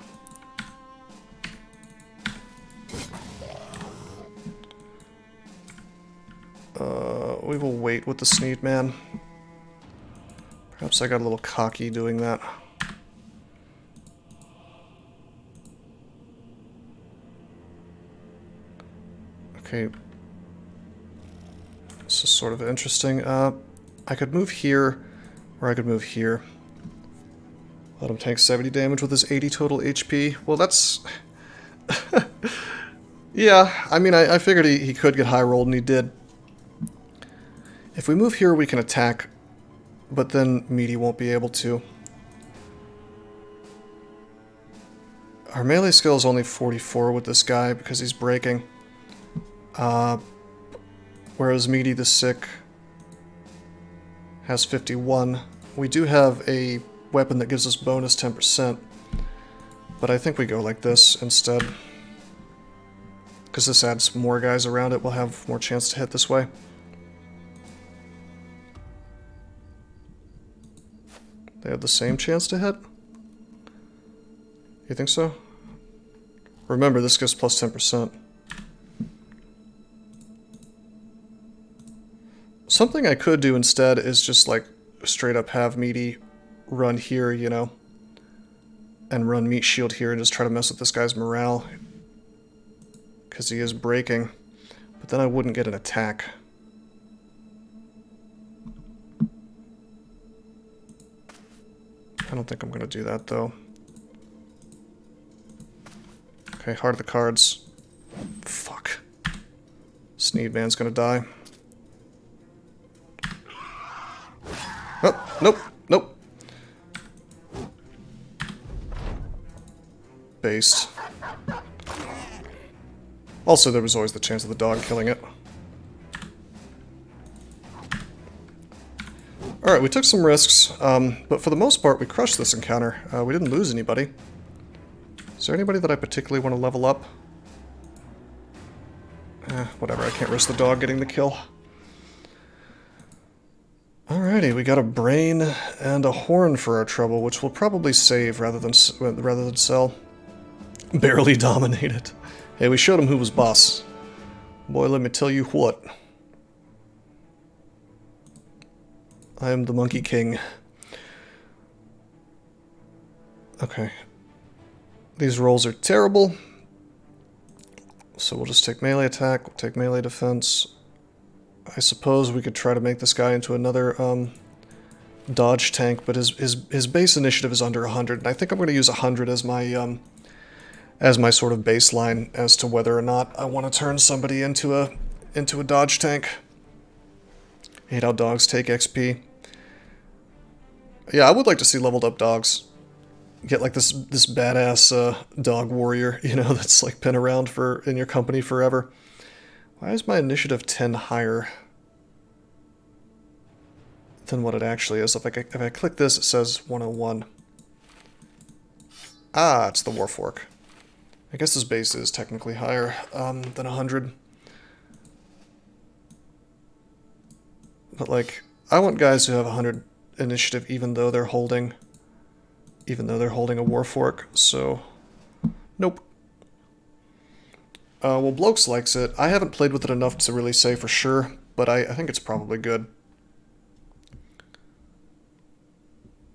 We will wait with the Sneed Man. Perhaps I got a little cocky doing that. Okay. This is sort of interesting. I could move here, or I could move here. Let him take 70 damage with his 80 total HP. Well, that's... Yeah, I mean, I figured he could get high rolled, and he did. If we move here, we can attack, but then Meaty won't be able to. Our melee skill is only 44 with this guy because he's breaking. Whereas Meaty the Sick has 51. We do have a weapon that gives us bonus 10%, but I think we go like this instead. Because this adds more guys around it, we'll have more chance to hit this way. They have the same chance to hit? You think so? Remember, this gives plus 10%. Something I could do instead is just like straight up have Meaty run here, you know, and run Meat Shield here and just try to mess with this guy's morale. Because he is breaking, but then I wouldn't get an attack. I don't think I'm going to do that, though. Okay, Heart of the Cards. Fuck. Sneed Man's going to die. Oh, nope, nope. Based. Also, there was always the chance of the dog killing it. Alright, we took some risks, but for the most part, we crushed this encounter. We didn't lose anybody. Is there anybody that I particularly want to level up? Whatever, I can't risk the dog getting the kill. Alrighty, we got a brain and a horn for our trouble, which we'll probably save rather than sell. Barely dominated. Hey, we showed him who was boss. Boy, let me tell you what. I am the Monkey King. Okay. These rolls are terrible. So we'll just take melee attack, we'll take melee defense. I suppose we could try to make this guy into another dodge tank, but his base initiative is under 100, and I think I'm going to use 100 as my sort of baseline as to whether or not I want to turn somebody into a dodge tank. Hate how dogs take XP. Yeah, I would like to see leveled up dogs. Get like this badass dog warrior, you know, that's like been around in your company forever. Why is my initiative 10 higher than what it actually is? If I click this, it says 101. Ah, it's the Warfork. I guess his base is technically higher than 100. But like, I want guys who have 100 initiative even though they're holding a Warfork, so nope. Well, Blokes likes it. I haven't played with it enough to really say for sure, but I think it's probably good.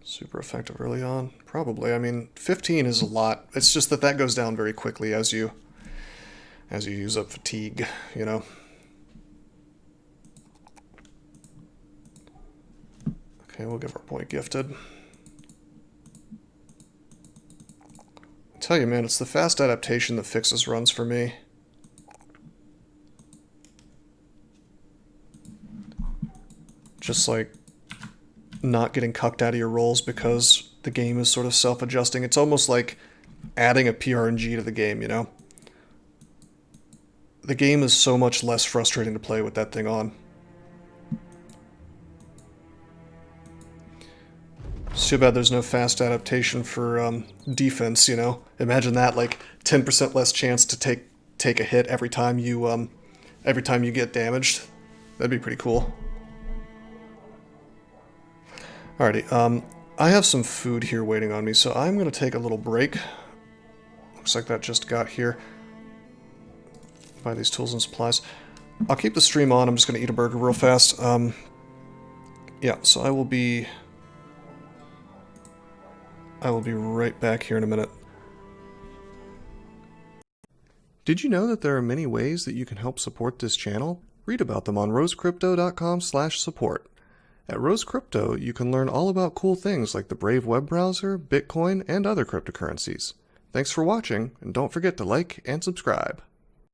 Super effective early on. Probably. I mean, 15 is a lot. It's just that goes down very quickly as you use up fatigue, you know. Okay, we'll give our boy Gifted. I tell you, man, it's the fast adaptation that fixes runs for me. Just like not getting cucked out of your rolls because the game is sort of self-adjusting. It's almost like adding a PRNG to the game, you know? The game is so much less frustrating to play with that thing on. It's too bad there's no fast adaptation for defense, you know? Imagine that, like 10% less chance to take a hit every time you get damaged. That'd be pretty cool. Alrighty, I have some food here waiting on me, so I'm going to take a little break. Looks like that just got here. Buy these tools and supplies. I'll keep the stream on, I'm just going to eat a burger real fast. Yeah, so I will be right back here in a minute. Did you know that there are many ways that you can help support this channel? Read about them on rosecrypto.com/support. At Rose Crypto, you can learn all about cool things like the Brave web browser, Bitcoin, and other cryptocurrencies. Thanks for watching, and don't forget to like and subscribe.